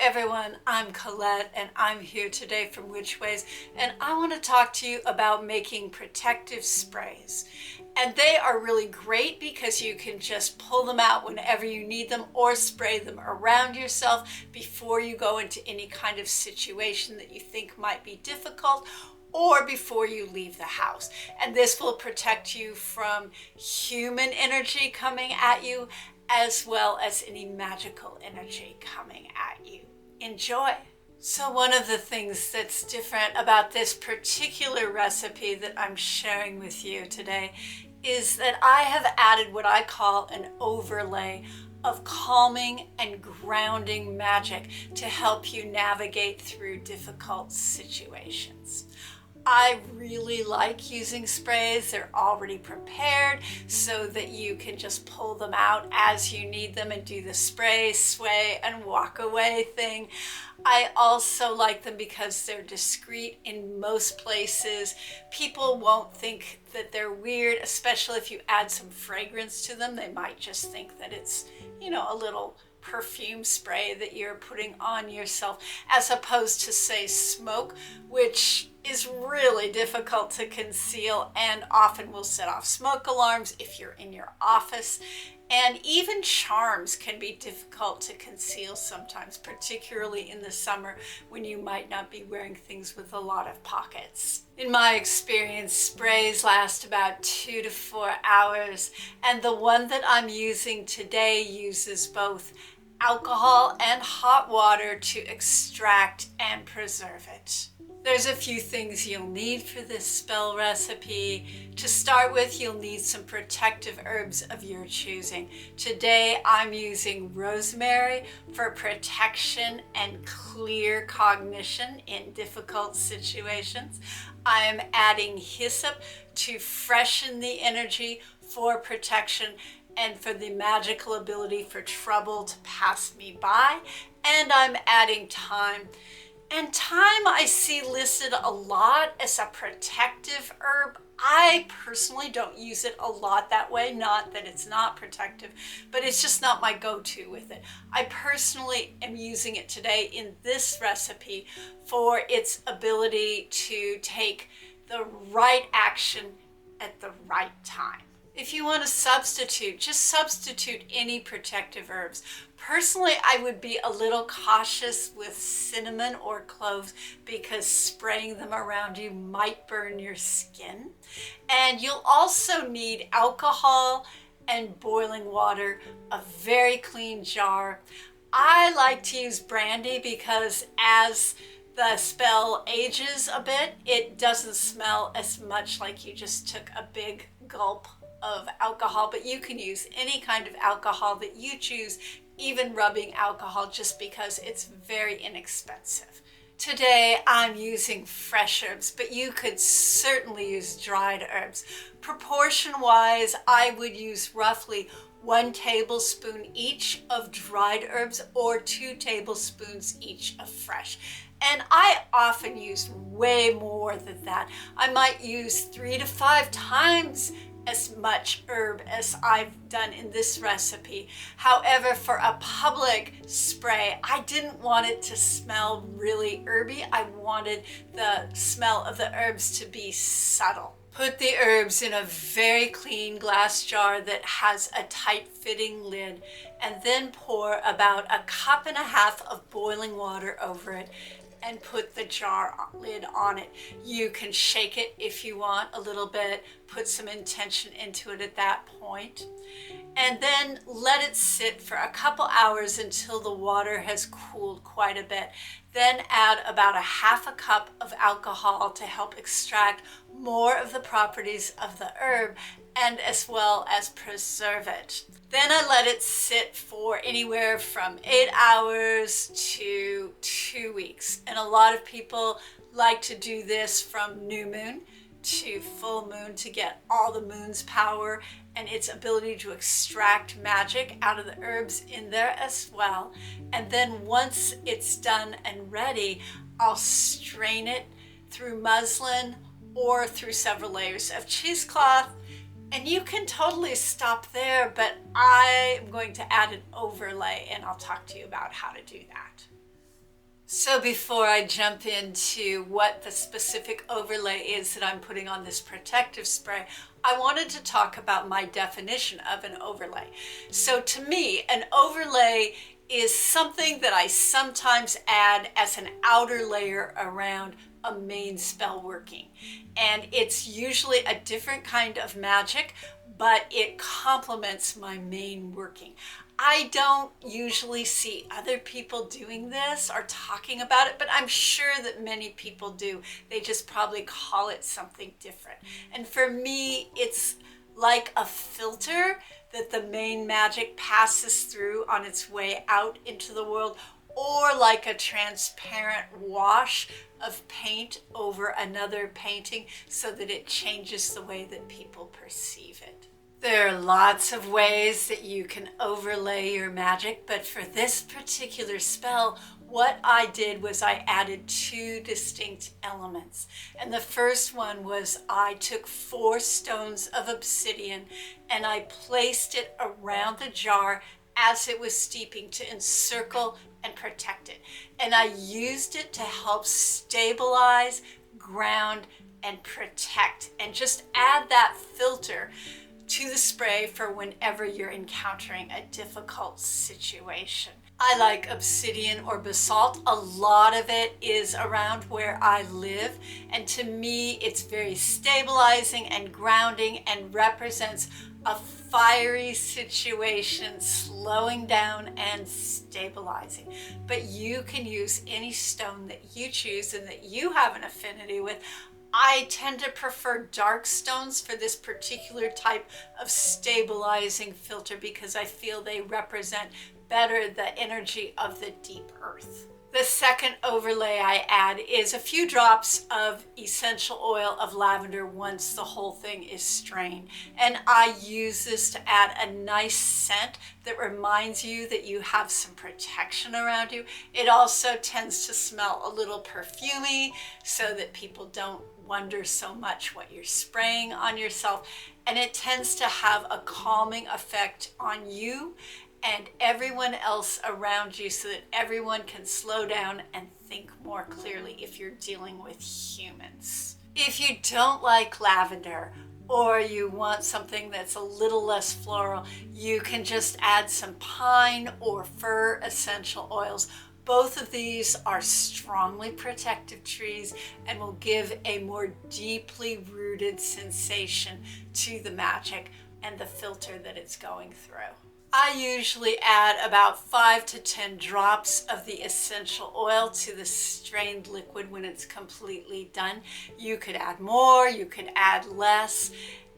everyone, I'm Colette and I'm here today from Witch Ways, and I want to talk to you about making protective sprays. And they are really great because you can just pull them out whenever you need them or spray them around yourself before you go into any kind of situation that you think might be difficult or before you leave the house. And this will protect you from human energy coming at you as well as any magical energy coming at you. Enjoy! So one of the things that's different about this particular recipe that I'm sharing with you today is that I have added what I call an overlay of calming and grounding magic to help you navigate through difficult situations. I really like using sprays. They're already prepared so that you can just pull them out as you need them and do the spray, sway, and walk away thing. I also like them because they're discreet in most places. People won't think that they're weird, especially if you add some fragrance to them. They might just think that it's, a little perfume spray that you're putting on yourself, as opposed to, say, smoke, which is really difficult to conceal and often will set off smoke alarms if you're in your office. And even charms can be difficult to conceal sometimes, particularly in the summer when you might not be wearing things with a lot of pockets. In my experience, sprays last about 2 to 4 hours, and the one that I'm using today uses both alcohol and hot water to extract and preserve it. There's a few things you'll need for this spell recipe. To start with, you'll need some protective herbs of your choosing. Today, I'm using rosemary for protection and clear cognition in difficult situations. I'm adding hyssop to freshen the energy for protection and for the magical ability for trouble to pass me by. And I'm adding thyme. And thyme I see listed a lot as a protective herb. I personally don't use it a lot that way, not that it's not protective, but it's just not my go-to with it. I personally am using it today in this recipe for its ability to take the right action at the right time. If you want to substitute, just substitute any protective herbs. Personally, I would be a little cautious with cinnamon or cloves because spraying them around you might burn your skin. And you'll also need alcohol and boiling water, a very clean jar. I like to use brandy because as the spell ages a bit, it doesn't smell as much like you just took a big gulp of alcohol, but you can use any kind of alcohol that you choose, even rubbing alcohol, just because it's very inexpensive. Today I'm using fresh herbs, but you could certainly use dried herbs. Proportion wise, I would use roughly 1 tablespoon each of dried herbs or 2 tablespoons each of fresh. And I often use way more than that. I might use 3 to 5 times as much herb as I've done in this recipe. However, for a public spray, I didn't want it to smell really herby. I wanted the smell of the herbs to be subtle. Put the herbs in a very clean glass jar that has a tight fitting lid, and then pour about 1.5 cups of boiling water over it and put the jar lid on it. You can shake it if you want a little bit, put some intention into it at that point, and then let it sit for a couple hours until the water has cooled quite a bit. Then add about 1/2 cup of alcohol to help extract more of the properties of the herb and as well as preserve it. Then I let it sit for anywhere from 8 hours to 2 weeks. And a lot of people like to do this from new moon to full moon to get all the moon's power and its ability to extract magic out of the herbs in there as well. And then once it's done and ready, I'll strain it through muslin or through several layers of cheesecloth. And you can totally stop there, but I am going to add an overlay and I'll talk to you about how to do that. So before I jump into what the specific overlay is that I'm putting on this protective spray, I wanted to talk about my definition of an overlay. So to me, an overlay is something that I sometimes add as an outer layer around a main spell working. And it's usually a different kind of magic, but it complements my main working. I don't usually see other people doing this or talking about it, but I'm sure that many people do. They just probably call it something different. And for me, it's like a filter that the main magic passes through on its way out into the world, or like a transparent wash of paint over another painting so that it changes the way that people perceive it. There are lots of ways that you can overlay your magic, but for this particular spell, what I did was I added two distinct elements. And the first one was I took 4 stones of obsidian and I placed it around the jar as it was steeping to encircle and protect it. And I used it to help stabilize, ground, and protect, and just add that filter to the spray for whenever you're encountering a difficult situation. I like obsidian or basalt. A lot of it is around where I live, and to me it's very stabilizing and grounding and represents a fiery situation, slowing down and stabilizing. But you can use any stone that you choose and that you have an affinity with. I tend to prefer dark stones for this particular type of stabilizing filter because I feel they represent better the energy of the deep earth. The second overlay I add is a few drops of essential oil of lavender once the whole thing is strained. And I use this to add a nice scent that reminds you that you have some protection around you. It also tends to smell a little perfumey so that people don't wonder so much what you're spraying on yourself. And it tends to have a calming effect on you and everyone else around you so that everyone can slow down and think more clearly if you're dealing with humans. If you don't like lavender or you want something that's a little less floral, you can just add some pine or fir essential oils. Both of these are strongly protective trees and will give a more deeply rooted sensation to the magic and the filter that it's going through. I usually add about 5 to 10 drops of the essential oil to the strained liquid when it's completely done. You could add more, you could add less.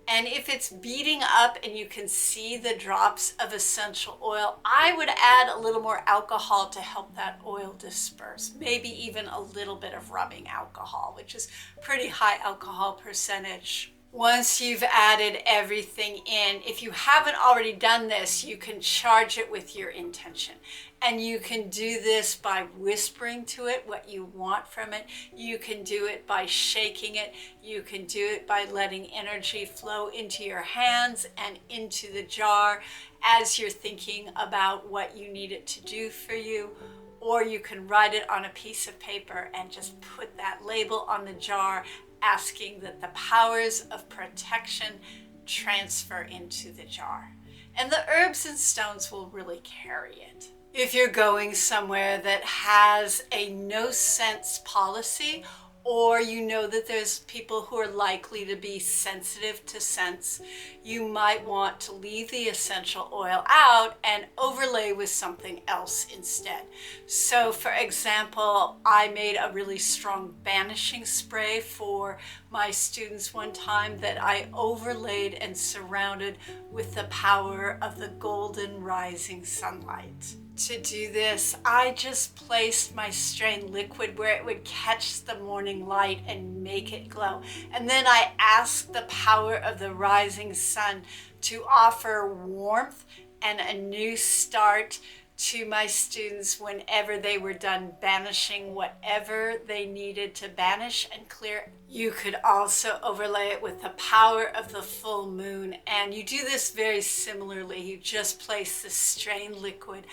And if it's beating up and you can see the drops of essential oil, I would add a little more alcohol to help that oil disperse. Maybe even a little bit of rubbing alcohol, which is pretty high alcohol percentage. Once you've added everything in, if you haven't already done this, you can charge it with your intention. And you can do this by whispering to it what you want from it. You can do it by shaking it. You can do it by letting energy flow into your hands and into the jar as you're thinking about what you need it to do for you. Or you can write it on a piece of paper and just put that label on the jar, asking that the powers of protection transfer into the jar. And the herbs and stones will really carry it. If you're going somewhere that has a no sense policy, or you know that there's people who are likely to be sensitive to scents, you might want to leave the essential oil out and overlay with something else instead. So for example, I made a really strong banishing spray for my students one time that I overlaid and surrounded with the power of the golden rising sunlight. To do this, I just placed my strained liquid where it would catch the morning light and make it glow. And then I asked the power of the rising sun to offer warmth and a new start to my students whenever they were done banishing whatever they needed to banish and clear. You could also overlay it with the power of the full moon, and you do this very similarly. You just place the strained liquid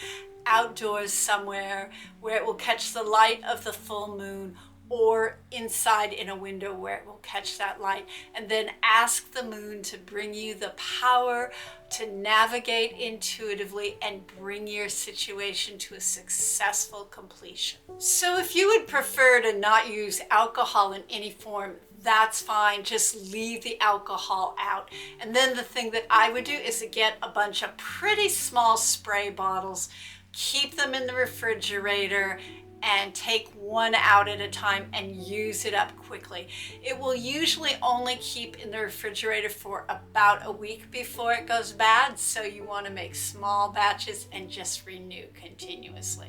outdoors somewhere where it will catch the light of the full moon, or inside in a window where it will catch that light, and then ask the moon to bring you the power to navigate intuitively and bring your situation to a successful completion. So if you would prefer to not use alcohol in any form, that's fine. Just leave the alcohol out. And then the thing that I would do is to get a bunch of pretty small spray bottles, keep them in the refrigerator, and take one out at a time and use it up quickly. It will usually only keep in the refrigerator for about a week before it goes bad, so you want to make small batches and just renew continuously.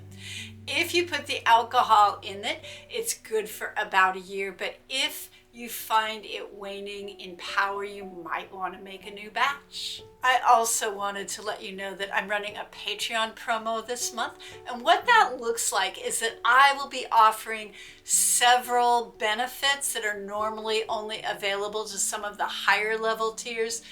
If you put the alcohol in it, it's good for about a year, but if you find it waning in power, you might want to make a new batch. I also wanted to let you know that I'm running a Patreon promo this month, and what that looks like is that I will be offering several benefits that are normally only available to some of the higher level tiers,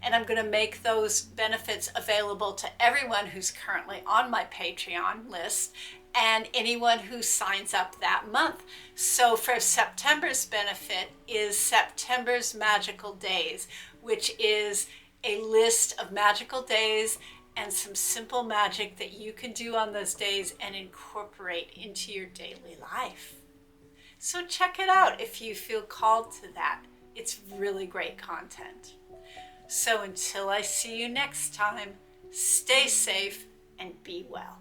and I'm going to make those benefits available to everyone who's currently on my Patreon list and anyone who signs up that month. So for September's benefit is September's Magical Days, which is a list of magical days and some simple magic that you can do on those days and incorporate into your daily life. So check it out if you feel called to that. It's really great content. So until I see you next time, stay safe and be well.